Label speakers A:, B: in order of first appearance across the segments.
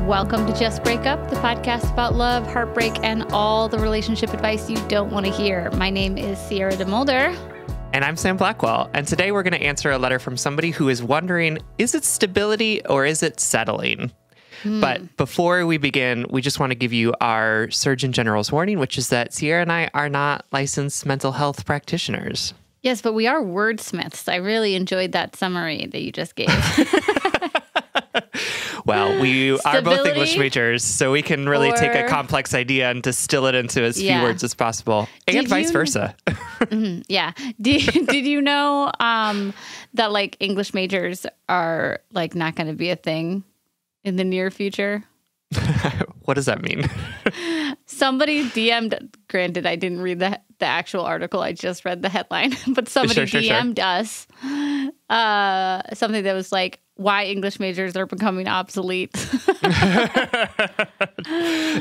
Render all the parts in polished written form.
A: Welcome to Just Break Up, the podcast about love, heartbreak, and all the relationship advice you don't want to hear. My name is Sierra DeMulder.
B: And I'm Sam Blackwell. And today we're going to answer a letter from somebody who is wondering, is it stability or is it settling? But before we begin, we just want to give you our Surgeon General's warning, which is that Sierra and I are not licensed mental health practitioners.
A: Yes, but we are wordsmiths. I really enjoyed that summary that you just gave.
B: Well, we are both English majors, so we can really take a complex idea and distill it into as few words as possible, and vice versa.
A: Yeah. Did you know that like English majors are like not going to be a thing in the near future?
B: What does that mean?
A: Somebody DM'd, granted, I didn't read the actual article. I just read the headline, but somebody DM'd us something that was like, why English majors are becoming obsolete.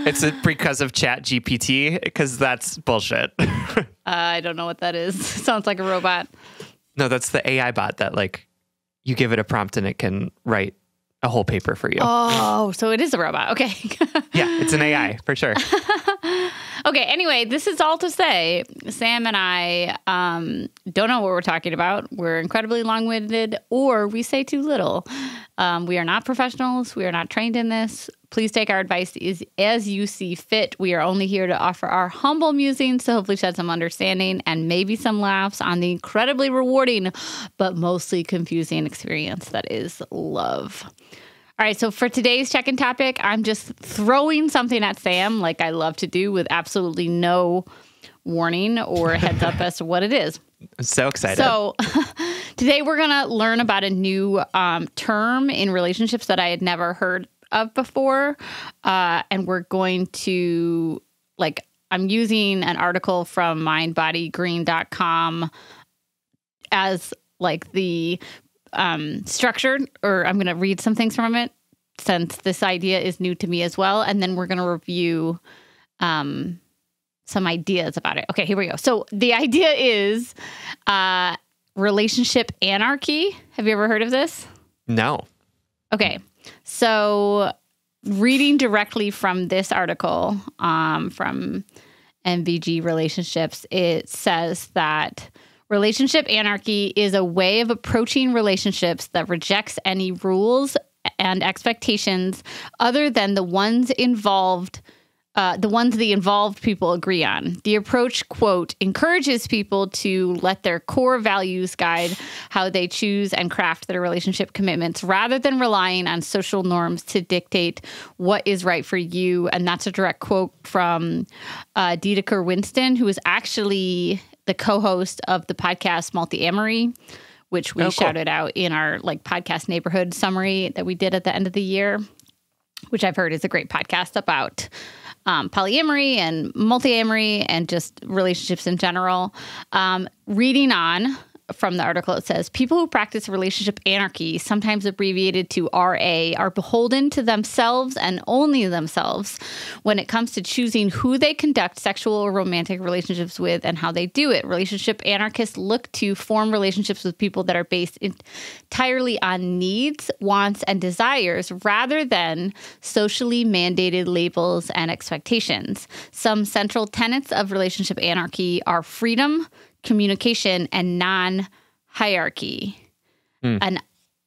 B: It's because of Chat GPT, because that's bullshit.
A: I don't know what that is. Sounds like a robot.
B: No, that's the AI bot that like you give it a prompt and it can write a whole paper for you.
A: Oh, so it is a robot. Okay.
B: Yeah, it's an AI for sure.
A: Okay, anyway, this is all to say, Sam and I don't know what we're talking about. We're incredibly long-winded, or we say too little. We are not professionals. We are not trained in this. Please take our advice as you see fit. We are only here to offer our humble musings to hopefully shed some understanding and maybe some laughs on the incredibly rewarding but mostly confusing experience that is love. All right, so for today's check-in topic, I'm just throwing something at Sam like I love to do with absolutely no warning or heads up as to what it is.
B: I'm so excited.
A: So today we're going to learn about a new term in relationships that I had never heard of before. And we're going to, I'm using an article from mindbodygreen.com as the structured, or I'm going to read some things from it since this idea is new to me as well. And then we're going to review some ideas about it. Okay, here we go. So the idea is relationship anarchy. Have you ever heard of this?
B: No.
A: Okay. So reading directly from this article from MVG Relationships, it says that relationship anarchy is a way of approaching relationships that rejects any rules and expectations other than the ones the involved people agree on. The approach, quote, encourages people to let their core values guide how they choose and craft their relationship commitments rather than relying on social norms to dictate what is right for you. And that's a direct quote from Dedeker Winston, who is actually the co-host of the podcast Multi-Amory, which we shouted out in our podcast neighborhood summary that we did at the end of the year, which I've heard is a great podcast about polyamory and multi-amory and just relationships in general. Reading on from the article, it says, people who practice relationship anarchy, sometimes abbreviated to RA, are beholden to themselves and only themselves when it comes to choosing who they conduct sexual or romantic relationships with and how they do it. Relationship anarchists look to form relationships with people that are based entirely on needs, wants, and desires rather than socially mandated labels and expectations. Some central tenets of relationship anarchy are freedom, communication, and non-hierarchy. An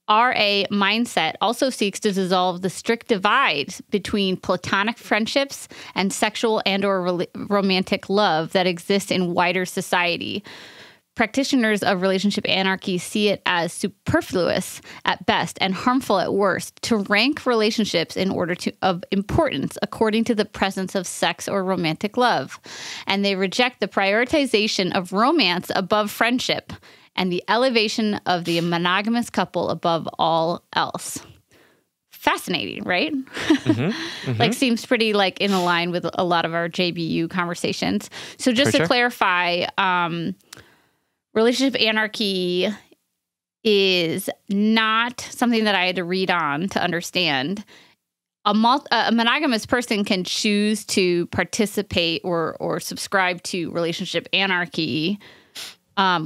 A: RA mindset also seeks to dissolve the strict divide between platonic friendships and sexual and or romantic love that exists in wider society. Practitioners of relationship anarchy see it as superfluous at best and harmful at worst to rank relationships in order of importance according to the presence of sex or romantic love. And they reject the prioritization of romance above friendship and the elevation of the monogamous couple above all else. Fascinating, right? Seems pretty in line with a lot of our JBU conversations. So just to clarify, relationship anarchy is not something that I had to read on to understand. A monogamous person can choose to participate or subscribe to relationship anarchy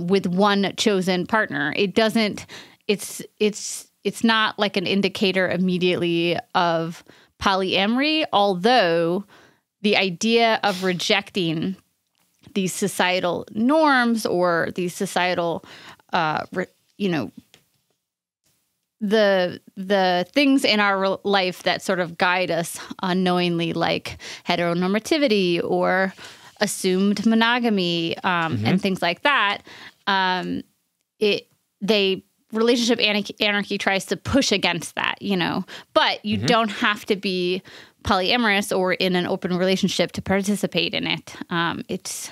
A: with one chosen partner. It doesn't. It's not like an indicator immediately of polyamory, although the idea of rejecting these societal norms or these societal, the things in our life that sort of guide us unknowingly, like heteronormativity or assumed monogamy, and things like that. Relationship anarchy tries to push against that, but you don't have to be polyamorous or in an open relationship to participate in it. It's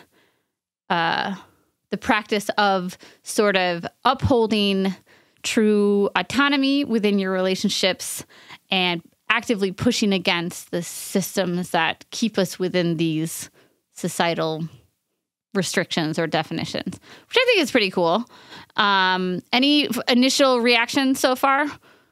A: the practice of sort of upholding true autonomy within your relationships and actively pushing against the systems that keep us within these societal restrictions or definitions, which I think is pretty cool. Any initial reactions so far?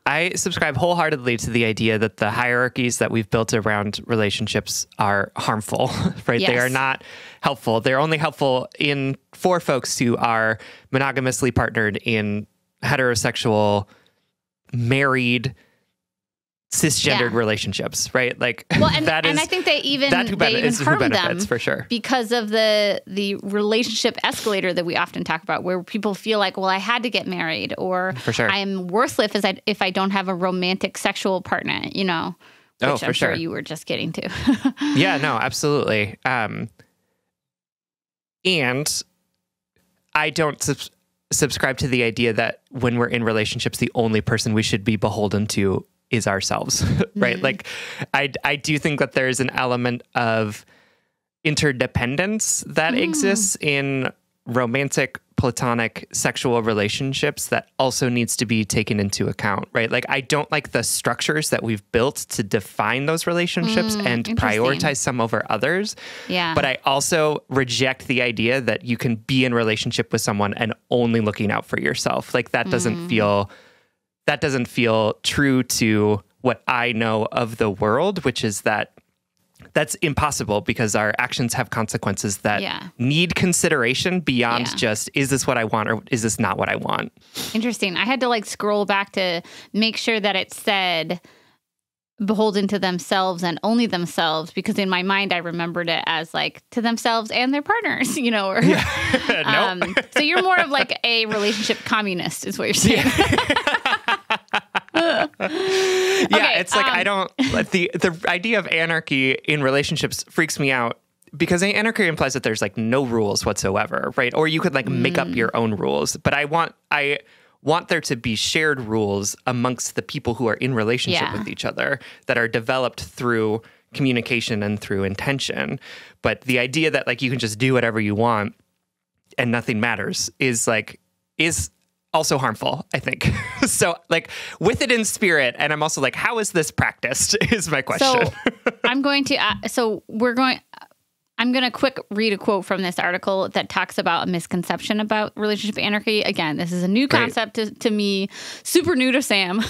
B: I subscribe wholeheartedly to the idea that the hierarchies that we've built around relationships are harmful, right?
A: Yes.
B: They are not helpful. They're only helpful for folks who are monogamously partnered in heterosexual, married, cisgendered relationships, right? Like,
A: and I think they even harm them
B: for sure
A: because of the relationship escalator that we often talk about, where people feel like, well, I had to get married, or
B: for sure.
A: I am worthless if I don't have a romantic sexual partner, which I'm sure you were just getting to.
B: Yeah, no, absolutely. And I don't subscribe to the idea that when we're in relationships, the only person we should be beholden to is ourselves, right? Mm-hmm. Like, I do think that there's an element of interdependence that exists in romantic, platonic, sexual relationships that also needs to be taken into account, right? Like, I don't like the structures that we've built to define those relationships and prioritize some over others.
A: Yeah.
B: But I also reject the idea that you can be in relationship with someone and only looking out for yourself. Like, that doesn't feel true to what I know of the world, which is that that's impossible because our actions have consequences that need consideration beyond just, is this what I want or is this not what I want?
A: Interesting. I had to scroll back to make sure that it said beholden to themselves and only themselves, because in my mind I remembered it as to themselves and their partners, or
B: Nope.
A: So you're more of a relationship communist is what you're saying.
B: It's I don't the idea of anarchy in relationships freaks me out, because anarchy implies that there's no rules whatsoever, right? Or you could make up your own rules. But I want there to be shared rules amongst the people who are in relationship with each other that are developed through communication and through intention. But the idea that you can just do whatever you want and nothing matters is also harmful, I think. So with it in spirit, and I'm also how is this practiced is my question.
A: So I'm going to read a quote from this article that talks about a misconception about relationship anarchy. Again, this is a new concept to me, super new to Sam.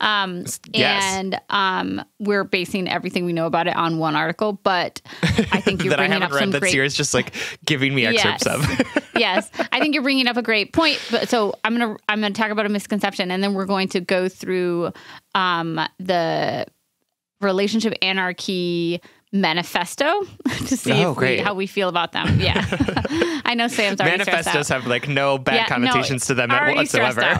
A: And we're basing everything we know about it on one article, but I think you're bringing up some great...
B: That Sierra's just giving me excerpts of.
A: Yes, I think you're bringing up a great point. But so I'm gonna talk about a misconception, and then we're going to go through the relationship anarchy manifesto to see how we feel about them. Yeah. I know Sam's already
B: manifestos have no bad connotations to them whatsoever.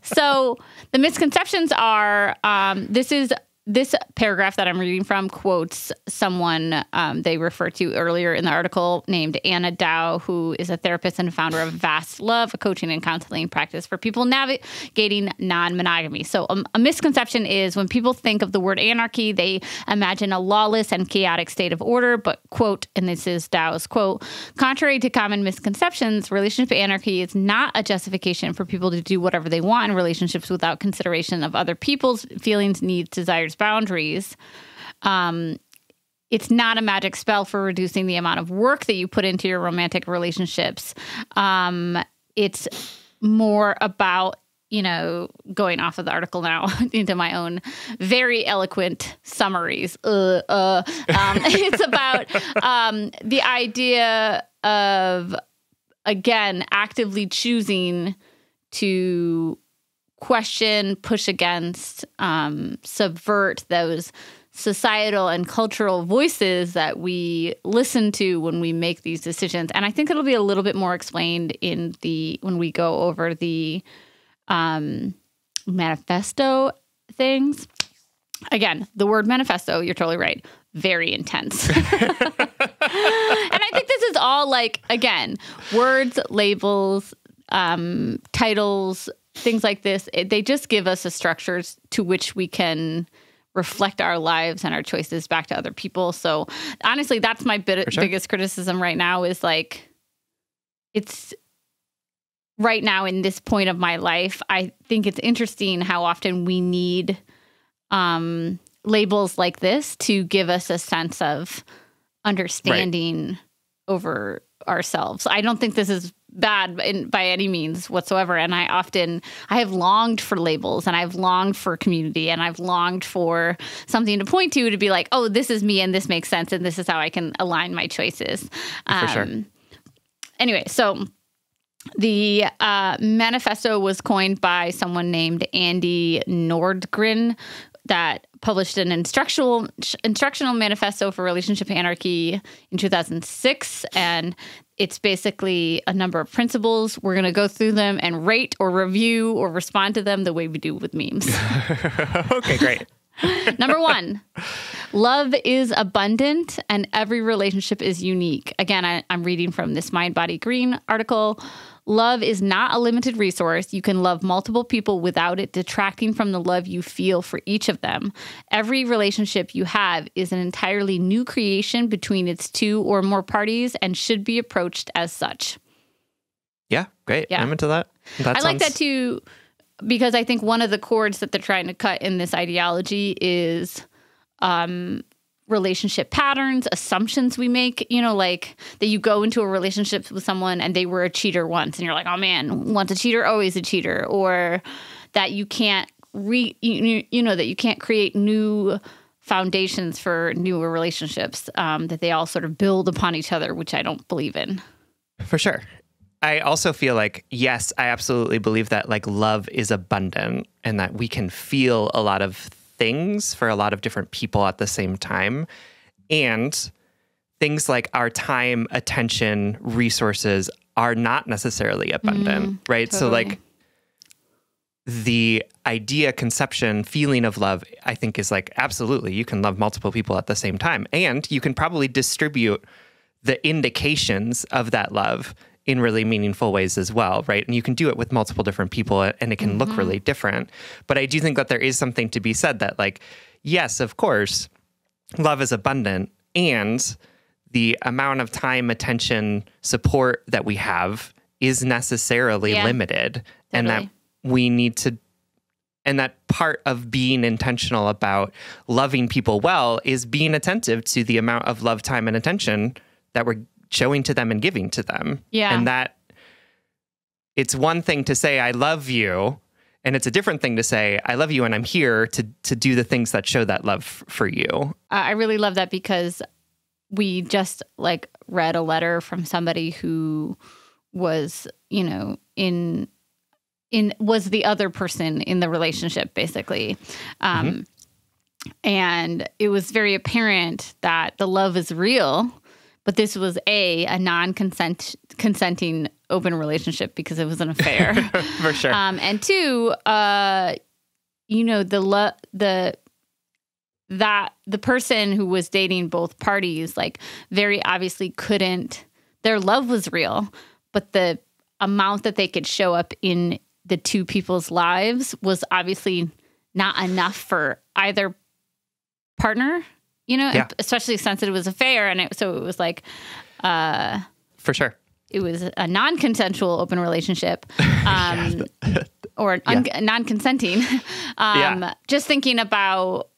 A: So the misconceptions are, this paragraph that I'm reading from quotes someone they referred to earlier in the article named Anna Dow, who is a therapist and founder of Vast Love, a coaching and counseling practice for people navigating non-monogamy. So a misconception is when people think of the word anarchy, they imagine a lawless and chaotic state of order. But, quote, and this is Dow's quote, contrary to common misconceptions, relationship anarchy is not a justification for people to do whatever they want in relationships without consideration of other people's feelings, needs, desires, boundaries. It's not a magic spell for reducing the amount of work that you put into your romantic relationships. It's more about, going off of the article now into my own very eloquent summaries. It's about the idea of, again, actively choosing to question, push against, subvert those societal and cultural voices that we listen to when we make these decisions. And I think it'll be a little bit more explained when we go over the manifesto things. Again, the word manifesto, you're totally right. Very intense. And I think this is all like, again, words, labels, titles, things like this. They just give us a structure to which we can reflect our lives and our choices back to other people. So honestly, that's my biggest criticism right now is like, it's right now in this point of my life, I think it's interesting how often we need labels like this to give us a sense of understanding over ourselves. I don't think this is bad by any means whatsoever. And I have longed for labels, and I've longed for community, and I've longed for something to point to be like, oh, this is me and this makes sense. And this is how I can align my choices.
B: For sure.
A: Anyway, so the manifesto was coined by someone named Andy Nordgren that published an instructional manifesto for relationship anarchy in 2006. And it's basically a number of principles. We're going to go through them and rate or review or respond to them the way we do with memes.
B: Okay, great.
A: Number 1, love is abundant and every relationship is unique. Again, I'm reading from this Mind, Body, Green article. Love is not a limited resource. You can love multiple people without it detracting from the love you feel for each of them. Every relationship you have is an entirely new creation between its 2 or more parties and should be approached as such.
B: Yeah, great. Yeah. I'm into that.
A: I like that too, because I think one of the chords that they're trying to cut in this ideology is relationship patterns, assumptions we make, like that you go into a relationship with someone and they were a cheater once and you're like, oh man, once a cheater, always a cheater. Or that you can't that you can't create new foundations for newer relationships, that they all sort of build upon each other, which I don't believe in.
B: For sure. I also feel like, yes, I absolutely believe that like love is abundant and that we can feel a lot of things for a lot of different people at the same time. And things like our time, attention, resources are not necessarily abundant, right? Totally. So like the idea, conception, feeling of love, I think is like, absolutely, you can love multiple people at the same time. And you can probably distribute the indications of that love in really meaningful ways as well, right? And you can do it with multiple different people and it can look really different. But I do think that there is something to be said that like, yes, of course, love is abundant and the amount of time, attention, support that we have is necessarily limited. Totally. And that we need to, and that part of being intentional about loving people well is being attentive to the amount of love, time, and attention that we're showing to them and giving to them. Yeah. And that it's one thing to say, I love you. And it's a different thing to say, I love you and I'm here to do the things that show that love for you. I
A: really love that because we just like read a letter from somebody who was, was the other person in the relationship, basically. And it was very apparent that the love is real. But this was a non-consenting open relationship because it was an affair.
B: For sure.
A: And 2, the person who was dating both parties, like very obviously their love was real, but the amount that they could show up in the 2 people's lives was obviously not enough for either partner. Especially since it was a affair. And so it was like...
B: For sure.
A: It was a non-consensual open relationship or non-consenting. Just thinking about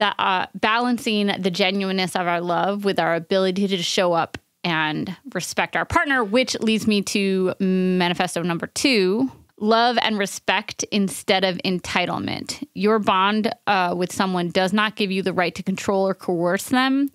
A: that balancing the genuineness of our love with our ability to show up and respect our partner, which leads me to manifesto number 2. Love and respect instead of entitlement. Your bond with someone does not give you the right to control or coerce them.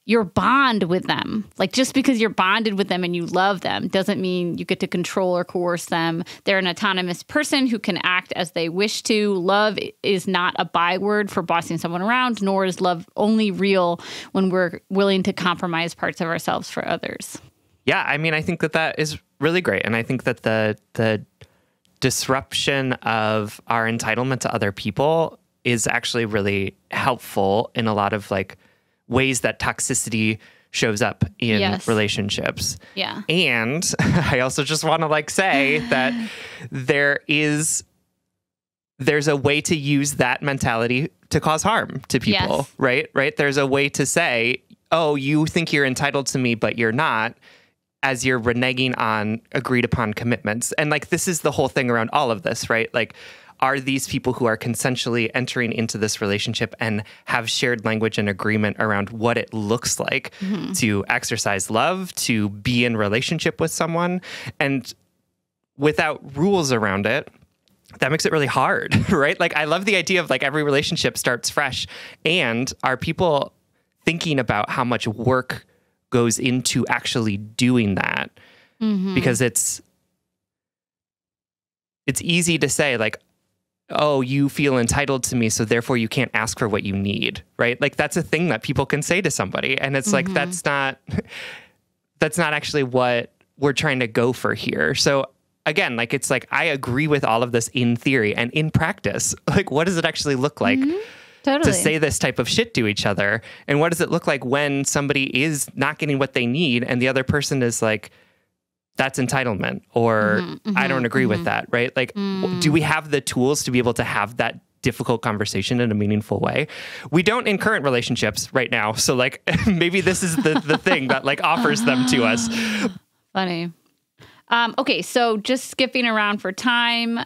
A: your bond with them. Like, just because you're bonded with them and you love them doesn't mean you get to control or coerce them. They're an autonomous person who can act as they wish to. Love is not a byword for bossing someone around, nor is love only real when we're willing to compromise parts of ourselves for others.
B: Yeah, I mean, I think that is really great. And I think that the disruption of our entitlement to other people is actually really helpful in a lot of like ways that toxicity shows up in relationships.
A: Yeah.
B: And I also just want to like say that there's a way to use that mentality to cause harm to people, right? Right? There's a way to say, oh, you think you're entitled to me, but you're not, as you're reneging on agreed upon commitments. And like, this is the whole thing around all of this, right? Like, are these people who are consensually entering into this relationship and have shared language and agreement around what it looks like to exercise love, to be in relationship with someone, and without rules around it? That makes it really hard, right? Like, I love the idea of like every relationship starts fresh, and are people thinking about how much work goes into actually doing that? Because it's easy to say like, oh, you feel entitled to me, so therefore you can't ask for what you need, right? Like, that's a thing that people can say to somebody. And it's like, that's not actually what we're trying to go for here. So again, like, it's like, I agree with all of this in theory, and in practice, like, what does it actually look like to say this type of shit to each other? And what does it look like when somebody is not getting what they need and the other person is like, that's entitlement, or I don't agree with that, right? Like, do we have the tools to be able to have that difficult conversation in a meaningful way? We don't in current relationships right now. So like, maybe this is the thing that like offers them to us.
A: Funny. Okay, so just skipping around for time.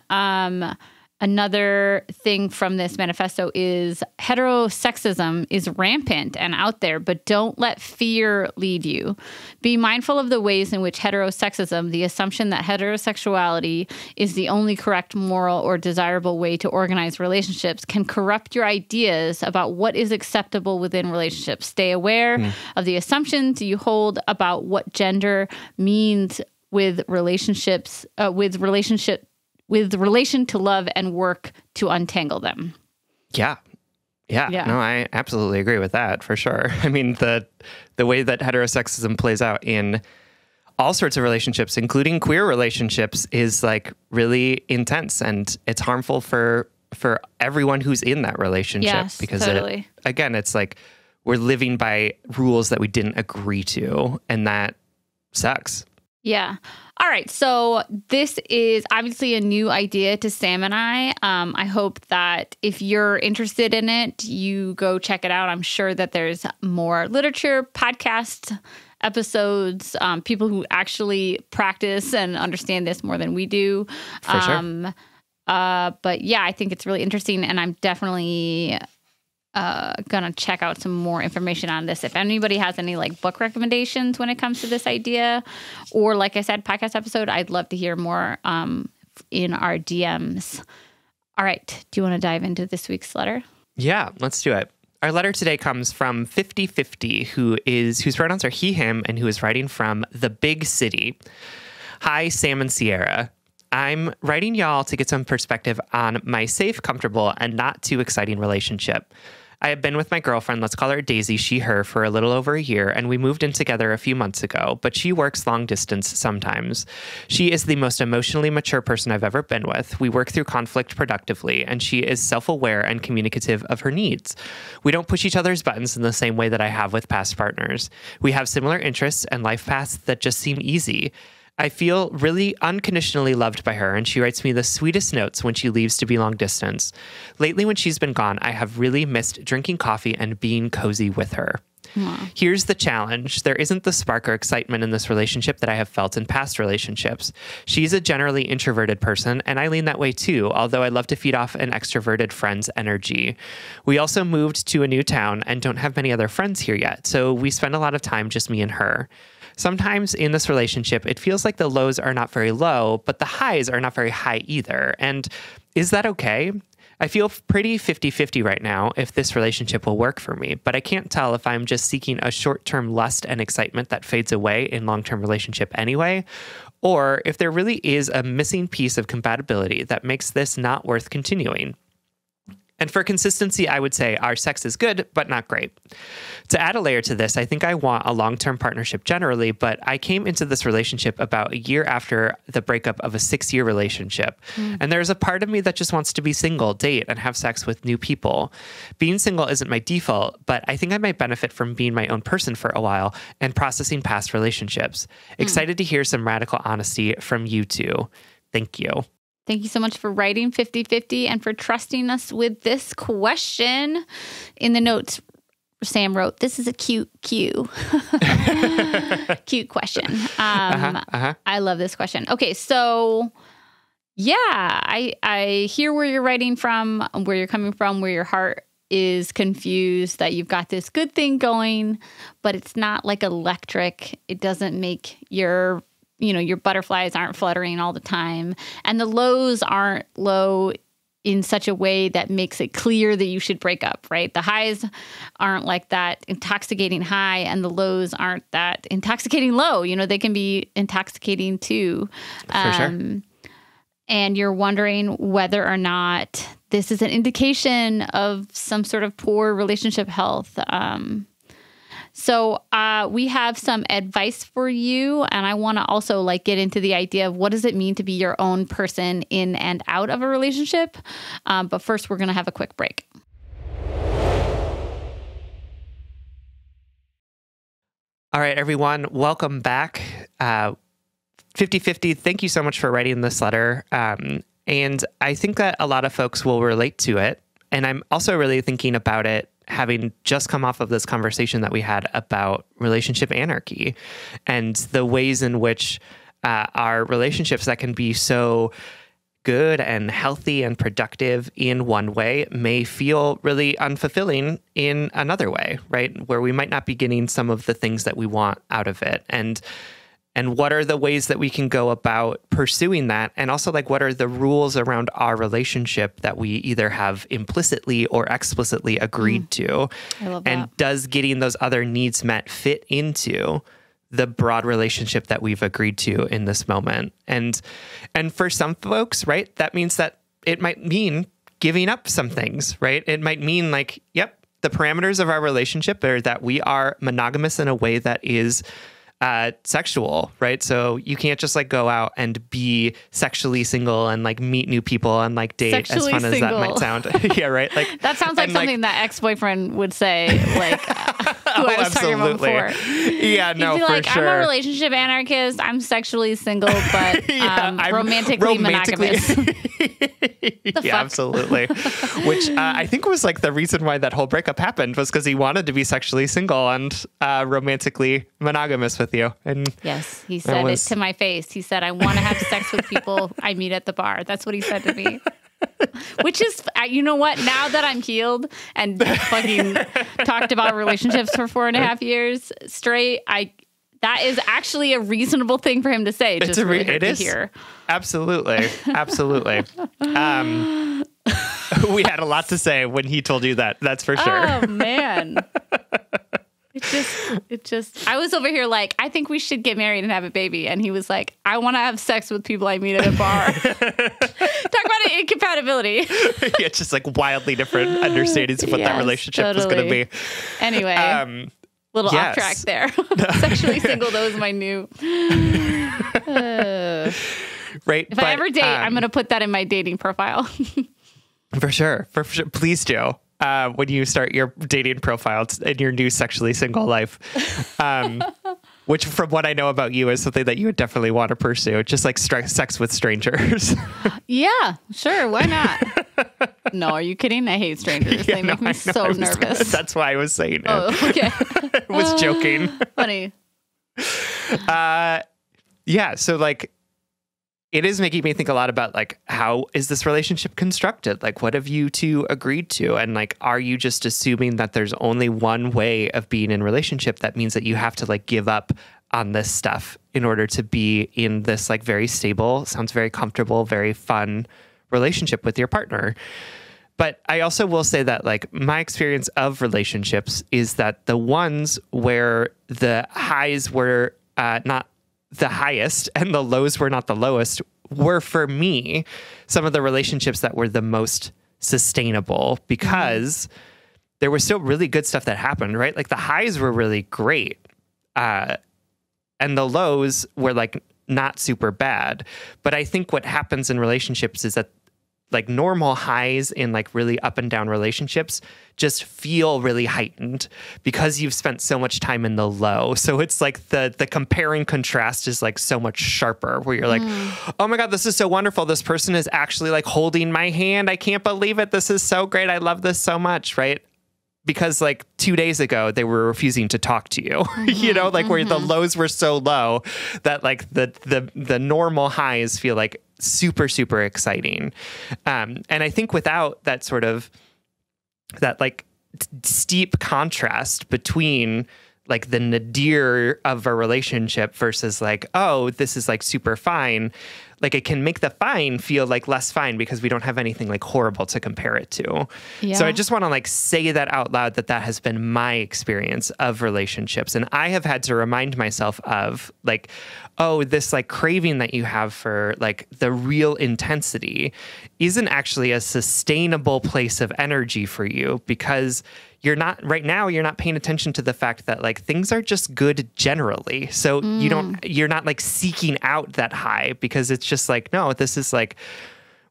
A: Another thing from this manifesto is heterosexism is rampant and out there, but don't let fear lead you. Be mindful of the ways in which heterosexism, the assumption that heterosexuality is the only correct, moral, or desirable way to organize relationships, can corrupt your ideas about what is acceptable within relationships. Stay aware of the assumptions you hold about what gender means with relationships, with relation to love, and work to untangle them. Yeah. No, I absolutely agree with that for sure. I mean, the way that heterosexism plays out in all sorts of relationships, including queer relationships, is like really intense, and it's harmful for everyone who's in that relationship. Yes,
B: because
A: totally.
B: It's like we're living by rules that we didn't agree to, and that sucks.
A: Yeah. All right. So this is obviously a new idea to Sam and I. I hope that if you're interested in it, you go check it out. I'm sure that there's more literature, podcast episodes, people who actually practice and understand this more than we do.
B: For sure.
A: But yeah, I think it's really interesting, and I'm definitely gonna check out some more information on this. If anybody has any like book recommendations when it comes to this idea, or like I said, podcast episode, I'd love to hear more in our DMs. All right. Do you want to dive into this week's letter? Yeah,
B: let's do it. Our letter today comes from 5050, whose pronouns are he, him, and who is writing from the big city. Hi, Sam and Sierra. I'm writing y'all to get some perspective on my safe, comfortable, and not too exciting relationship. I have been with my girlfriend, let's call her Daisy, she, her, for a little over a year, and we moved in together a few months ago, but she works long distance sometimes. She is the most emotionally mature person I've ever been with. We work through conflict productively, and she is self-aware and communicative of her needs. We don't push each other's buttons in the same way that I have with past partners. We have similar interests and life paths that just seem easy. I feel really unconditionally loved by her, and she writes me the sweetest notes when she leaves to be long distance. Lately, when she's been gone, I have really missed drinking coffee and being cozy with her. Aww. Here's the challenge. There isn't the spark or excitement in this relationship that I have felt in past relationships. She's a generally introverted person, and I lean that way too, although I love to feed off an extroverted friend's energy. We also moved to a new town and don't have many other friends here yet, so we spend a lot of time just me and her. Sometimes in this relationship, it feels like the lows are not very low, but the highs are not very high either. And is that okay? I feel pretty 50-50 right now if this relationship will work for me, but I can't tell if I'm just seeking a short-term lust and excitement that fades away in long-term relationship anyway, or if there really is a missing piece of compatibility that makes this not worth continuing. And for consistency, I would say our sex is good, but not great. To add a layer to this, I think I want a long-term partnership generally, but I came into this relationship about a year after the breakup of a 6-year relationship. And there's a part of me that just wants to be single, date, and have sex with new people. Being single isn't my default, but I think I might benefit from being my own person for a while and processing past relationships. Excited to hear some radical honesty from you two. Thank you.
A: Thank you so much for writing 50/50 and for trusting us with this question. In the notes, Sam wrote, "This is a cute question." I love this question. Okay, so yeah, I hear where you're writing from, where you're coming from, where your heart is confused that you've got this good thing going, but it's not like electric. It doesn't make your butterflies aren't fluttering all the time. And the lows aren't low in such a way that makes it clear that you should break up, right? The highs aren't like that intoxicating high, and the lows aren't that intoxicating low. They can be intoxicating too.
B: For sure.
A: And you're wondering whether or not this is an indication of some sort of poor relationship health. So we have some advice for you, and I want to also get into the idea of what does it mean to be your own person in and out of a relationship. But first, we're going to have a quick break.
B: All right, everyone, welcome back. 50/50, thank you so much for writing this letter. And I think that a lot of folks will relate to it. And I'm also really thinking about it having just come off of this conversation that we had about relationship anarchy and the ways in which our relationships that can be so good and healthy and productive in one way may feel really unfulfilling in another way, right? Where we might not be getting some of the things that we want out of it. And what are the ways that we can go about pursuing that? And also, what are the rules around our relationship that we either have implicitly or explicitly agreed to?
A: I love that.
B: And does getting those other needs met fit into the broad relationship that we've agreed to in this moment? And for some folks, right, that means that it might mean giving up some things, right? It might mean yep, the parameters of our relationship are that we are monogamous in a way that is sexual, right? So you can't just go out and be sexually single and meet new people and date,
A: Sexually
B: as fun
A: single.
B: as that might sound. Yeah, right.
A: That sounds like something that ex-boyfriend would say, who I was talking about before.
B: Yeah, no,
A: He'd be
B: for sure.
A: I'm a relationship anarchist. I'm sexually single, but I'm romantically monogamous.
B: Yeah, absolutely. Which I think was the reason why that whole breakup happened was because he wanted to be sexually single and romantically monogamous with you. And
A: yes, he said it to my face. He said, "I want to have sex with people I meet at the bar." That's what he said to me. Which is, you know what? Now that I'm healed and fucking talked about relationships for 4.5 years straight, that is actually a reasonable thing for him to say. Just really hurt to hear.
B: Absolutely. Absolutely. We had a lot to say when he told you that. That's for sure.
A: Oh, man. It just, I was over here I think we should get married and have a baby. And he was like, "I want to have sex with people I meet at a bar." Talk about an incompatibility.
B: Yeah, it's just wildly different understandings of what that relationship was going to be.
A: Anyway, little off track there. Sexually single, that was my new.
B: Right.
A: If I ever date, I'm going to put that in my dating profile.
B: For sure. Please do. When you start your dating profile in your new sexually single life, which from what I know about you is something that you would definitely want to pursue, just sex with strangers.
A: Yeah, sure. Why not? No, are you kidding? I hate strangers. They make me so nervous.
B: That's why I was saying it.
A: Oh, okay.
B: I was joking.
A: Funny.
B: Yeah. So it is making me think a lot about how is this relationship constructed? What have you two agreed to? And are you just assuming that there's only one way of being in a relationship that means that you have to give up on this stuff in order to be in this very stable, sounds very comfortable, very fun relationship with your partner? But I also will say that like my experience of relationships is that the ones where the highs were not the highest and the lows were not the lowest were, for me, some of the relationships that were the most sustainable, because there was still really good stuff that happened, right? Like the highs were really great. And the lows were like not super bad. But I think what happens in relationships is that like normal highs in like really up and down relationships just feel really heightened because you've spent so much time in the low. So it's like the compare and contrast is like so much sharper, where you're like, oh my God, this is so wonderful. This person is actually like holding my hand. I can't believe it. This is so great. I love this so much, right? Because like 2 days ago, they were refusing to talk to you, you know, like where the lows were so low that like the normal highs feel like super, super exciting. And I think without that sort of that like steep contrast between like the nadir of a relationship versus like, oh, this is like super fine. Like it can make the fine feel like less fine because we don't have anything like horrible to compare it to. Yeah. So I just want to like say that out loud, that has been my experience of relationships. And I have had to remind myself of like, oh, this like craving that you have for like the real intensity isn't actually a sustainable place of energy for you, because you're not paying attention to the fact that like things are just good generally. So you're not like seeking out that high, because it's just like, no, this is like,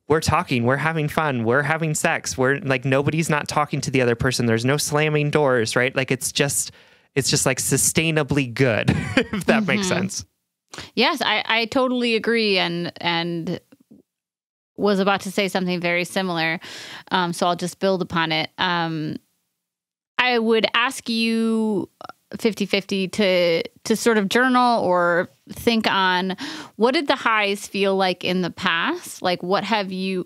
B: we're talking, we're having fun, we're having sex, we're like, nobody's not talking to the other person. There's no slamming doors, right? Like it's just like sustainably good, if that makes sense.
A: Yes, I totally agree. And was about to say something very similar. So I'll just build upon it. I would ask you 50-50 to sort of journal or think on, what did the highs feel like in the past? Like what is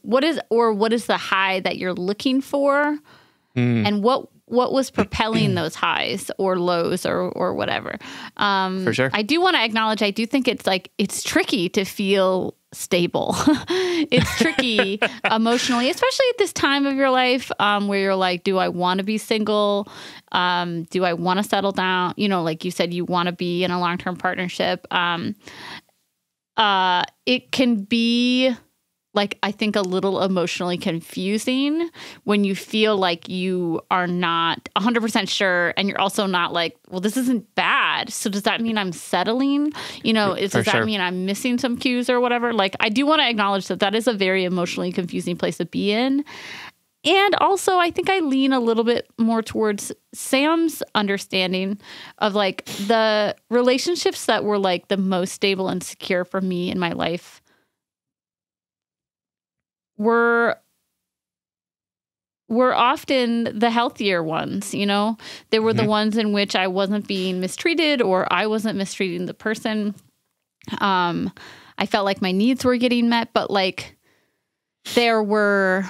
A: the high that you're looking for? And what was propelling those highs or lows or whatever?
B: For sure.
A: I do want to acknowledge, I do think it's tricky to feel stable. It's tricky emotionally, especially at this time of your life, where you're like, do I want to be single? Do I want to settle down? You know, like you said, you want to be in a long-term partnership. It can be like, I think a little emotionally confusing when you feel like you are not 100% sure, and you're also not like, well, this isn't bad, so does that mean I'm settling? You know, does that mean I'm missing some cues or whatever? Like, I do want to acknowledge that is a very emotionally confusing place to be in. And also, I think I lean a little bit more towards Sam's understanding of like the relationships that were like the most stable and secure for me in my life were often the healthier ones, you know? They were the ones in which I wasn't being mistreated, or I wasn't mistreating the person. I felt like my needs were getting met, but like there were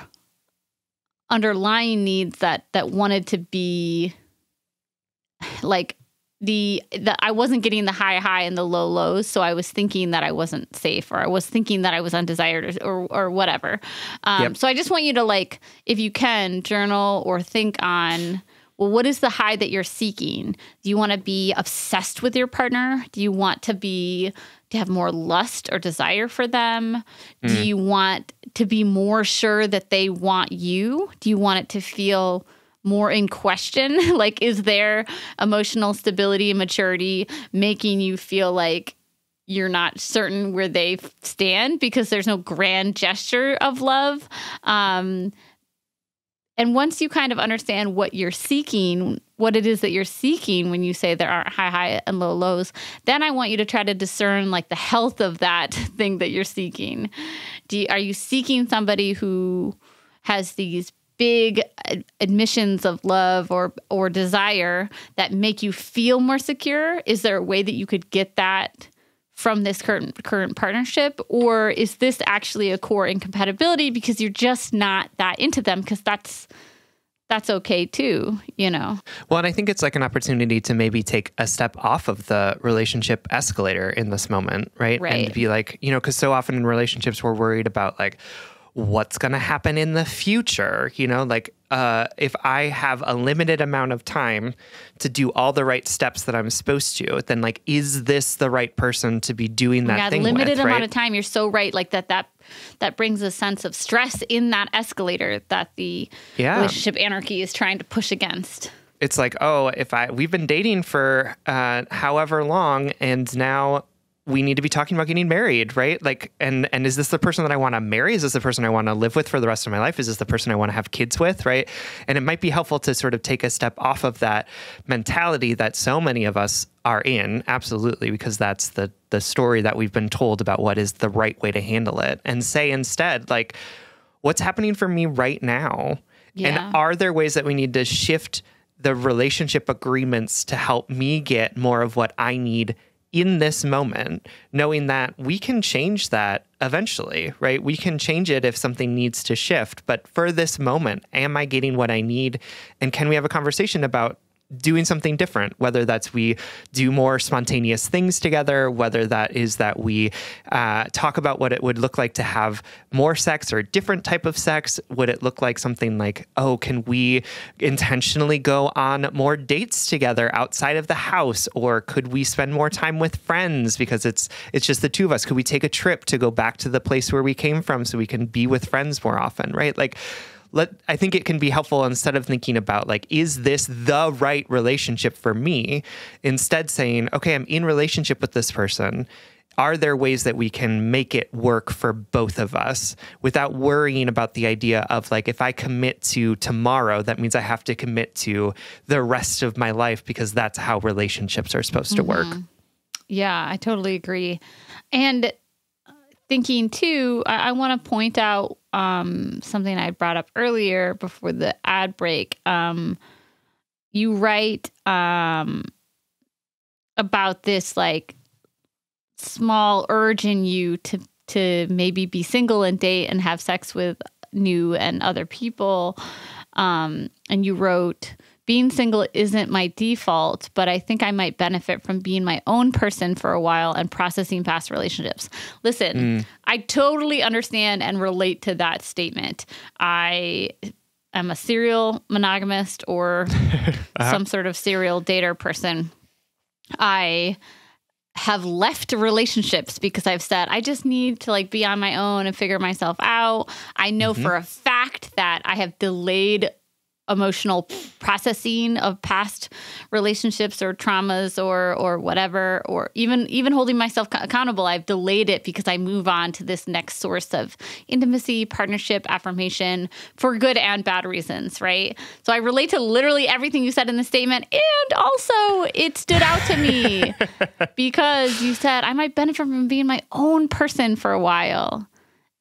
A: underlying needs that wanted to be like I wasn't getting the high and the low lows. So I was thinking that I wasn't safe, or I was thinking that I was undesired, or whatever. So I just want you to, like, if you can, journal or think on, well, what is the high that you're seeking? Do you want to be obsessed with your partner? Do you want to have more lust or desire for them? Do you want to be more sure that they want you? Do you want it to feel more in question? Like, is their emotional stability and maturity making you feel like you're not certain where they stand because there's no grand gesture of love? And once you kind of understand what you're seeking, what it is that you're seeking when you say there aren't high and low lows, then I want you to try to discern like the health of that thing that you're seeking. Are you seeking somebody who has these big admissions of love or desire that make you feel more secure? Is there a way that you could get that from this current partnership? Or is this actually a core incompatibility because you're just not that into them? Because that's okay too, you know?
B: Well, and I think it's like an opportunity to maybe take a step off of the relationship escalator in this moment, right? And be like, you know, because so often in relationships, we're worried about like, what's going to happen in the future? You know, like if I have a limited amount of time to do all the right steps that I'm supposed to, then like, is this the right person to be doing that thing with?
A: Limited amount
B: right?
A: of time. You're so right. Like that brings a sense of stress in that escalator that the relationship anarchy is trying to push against.
B: It's like, oh, we've been dating for however long, and now we need to be talking about getting married, right? Like, and is this the person that I want to marry? Is this the person I want to live with for the rest of my life? Is this the person I want to have kids with, right? And it might be helpful to sort of take a step off of that mentality that so many of us are in, absolutely, because that's the story that we've been told about what is the right way to handle it, and say instead, like, what's happening for me right now? Yeah. And are there ways that we need to shift the relationship agreements to help me get more of what I need in this moment, knowing that we can change that eventually, right? We can change it if something needs to shift. But for this moment, am I getting what I need? And can we have a conversation about doing something different, whether that's we do more spontaneous things together, whether that is that we talk about what it would look like to have more sex or a different type of sex. Would it look like something like, oh, can we intentionally go on more dates together outside of the house? Or could we spend more time with friends because it's just the two of us? Could we take a trip to go back to the place where we came from so we can be with friends more often, right? Like, I think it can be helpful, instead of thinking about like, is this the right relationship for me? Instead saying, okay, I'm in relationship with this person. Are there ways that we can make it work for both of us without worrying about the idea of like, if I commit to tomorrow, that means I have to commit to the rest of my life, because that's how relationships are supposed to work.
A: Yeah, I totally agree. And thinking too, I want to point out something I brought up earlier before the ad break. You write about this like small urge in you to maybe be single and date and have sex with new and other people. And you wrote, being single isn't my default, but I think I might benefit from being my own person for a while and processing past relationships. Listen, I totally understand and relate to that statement. I am a serial monogamist or some sort of serial dater person. I have left relationships because I've said, I just need to like be on my own and figure myself out. I know for a fact that I have delayed emotional processing of past relationships or traumas or whatever, or even holding myself accountable. I've delayed it because I move on to this next source of intimacy, partnership, affirmation, for good and bad reasons, right? So I relate to literally everything you said in the statement, and also it stood out to me because you said I might benefit from being my own person for a while.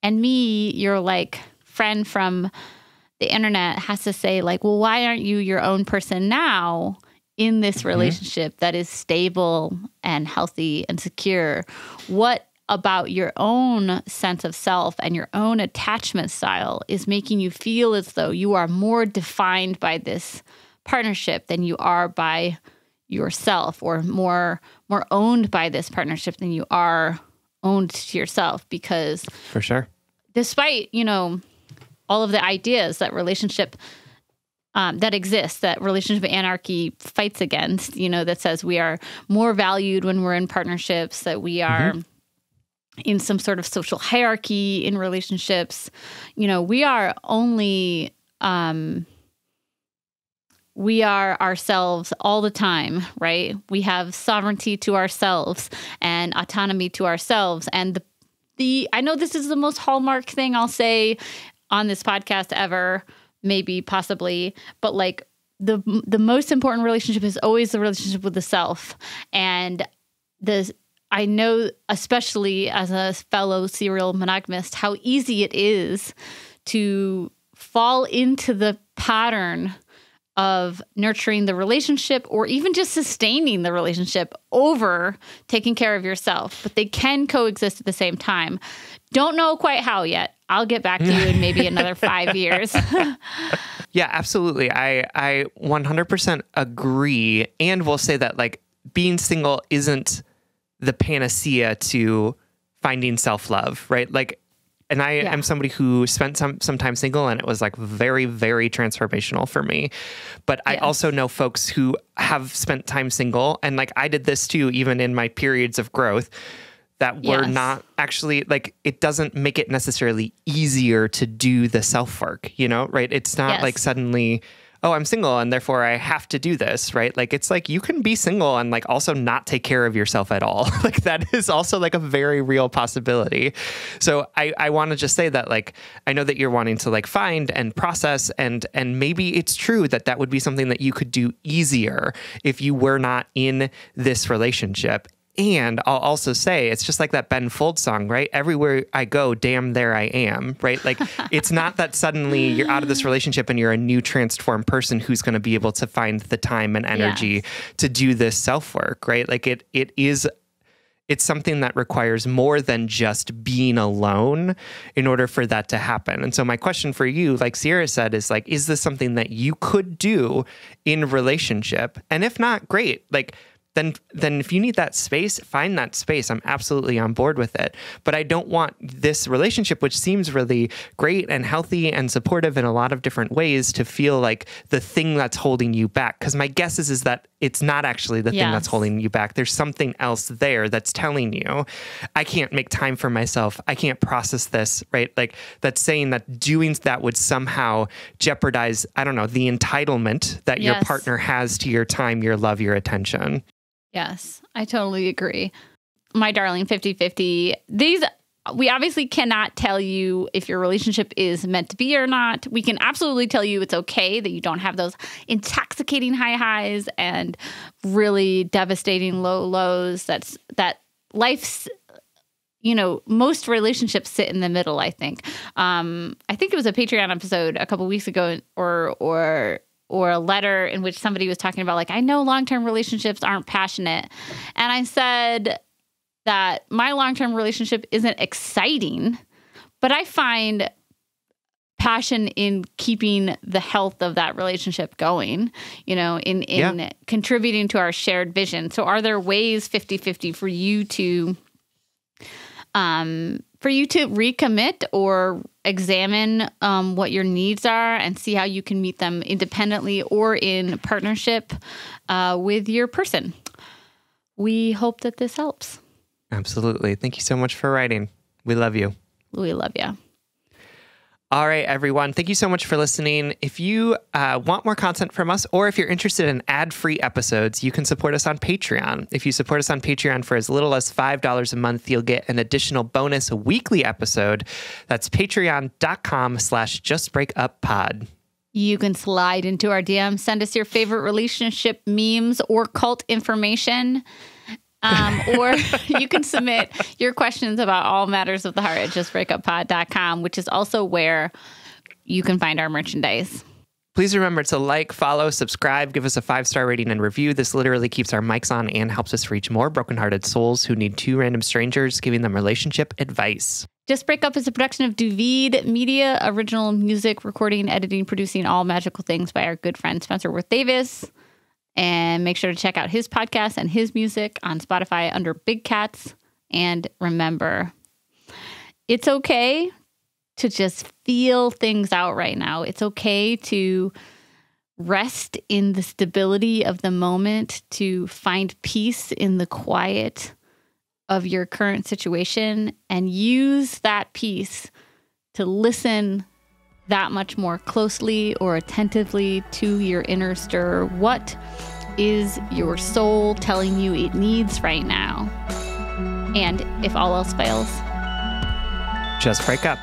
A: And me, your like friend from the internet, has to say like, well, why aren't you your own person now in this relationship that is stable and healthy and secure? What about your own sense of self and your own attachment style is making you feel as though you are more defined by this partnership than you are by yourself, or more owned by this partnership than you are owned to yourself? Because
B: for sure,
A: despite, all of the ideas that relationship that exists, that relationship anarchy fights against, that says we are more valued when we're in partnerships, that we are in some sort of social hierarchy in relationships. We are only, we are ourselves all the time, right? We have sovereignty to ourselves and autonomy to ourselves. And I know this is the most hallmark thing I'll say on this podcast ever, maybe, possibly, but like the most important relationship is always the relationship with the self. And I know, especially as a fellow serial monogamist, how easy it is to fall into the pattern of nurturing the relationship or even just sustaining the relationship over taking care of yourself. But they can coexist at the same time. Don't know quite how yet. I'll get back to you in maybe another 5 years.
B: Yeah, absolutely. I 100% agree. And will say that like being single isn't the panacea to finding self-love, right? Like And I am somebody who spent some time single, and it was like very, very transformational for me. But I also know folks who have spent time single, and like I did this too, even in my periods of growth, that were not actually like, it doesn't make it necessarily easier to do the self-work, you know, right? It's not like suddenly, oh, I'm single and therefore I have to do this, right? Like, it's like you can be single and like also not take care of yourself at all. Like that is also like a very real possibility. So I want to just say that, like, I know that you're wanting to like find and process, and maybe it's true that that would be something that you could do easier if you were not in this relationship. And I'll also say, it's just like that Ben Folds song, right? Everywhere I go, damn, there I am, right? Like, it's not that suddenly you're out of this relationship and you're a new transformed person who's going to be able to find the time and energy to do this self-work, right? Like it's something that requires more than just being alone in order for that to happen. And so my question for you, like Sierra said, is like, is this something that you could do in relationship? And if not, great. Like, then if you need that space, find that space. I'm absolutely on board with it. But I don't want this relationship, which seems really great and healthy and supportive in a lot of different ways, to feel like the thing that's holding you back. Because my guess is that it's not actually the thing that's holding you back. There's something else there that's telling you, I can't make time for myself. I can't process this, right? Like, that's saying that doing that would somehow jeopardize, I don't know, the entitlement that your partner has to your time, your love, your attention.
A: Yes, I totally agree. My darling, 50-50. We obviously cannot tell you if your relationship is meant to be or not. We can absolutely tell you it's okay that you don't have those intoxicating high highs and really devastating low lows. That life's, you know, most relationships sit in the middle, I think. I think it was a Patreon episode a couple weeks ago, or a letter in which somebody was talking about, like, I know long-term relationships aren't passionate. And I said that my long-term relationship isn't exciting, but I find passion in keeping the health of that relationship going, you know, in contributing to our shared vision. So are there ways 50-50 for you to recommit or examine what your needs are and see how you can meet them independently or in partnership with your person? We hope that this helps.
B: Absolutely. Thank you so much for writing. We love you.
A: We love you.
B: All right, everyone. Thank you so much for listening. If you want more content from us, or if you're interested in ad-free episodes, you can support us on Patreon. If you support us on Patreon for as little as $5 a month, you'll get an additional bonus weekly episode. That's patreon.com/justbreakuppod.
A: You can slide into our DMs, send us your favorite relationship memes or cult information. Or you can submit your questions about all matters of the heart at justbreakuppod.com, which is also where you can find our merchandise.
B: Please remember to like, follow, subscribe, give us a 5-star rating and review. This literally keeps our mics on and helps us reach more brokenhearted souls who need two random strangers giving them relationship advice.
A: Just Break Up is a production of Duvid Media, original music, recording, editing, producing, all magical things by our good friend Spencer Worth Davis. And make sure to check out his podcast and his music on Spotify under Big Cats. And remember, it's okay to just feel things out right now. It's okay to rest in the stability of the moment, to find peace in the quiet of your current situation, and use that peace to listen that much more closely or attentively to your inner stir. What is your soul telling you it needs right now? And if all else fails,
B: just break up.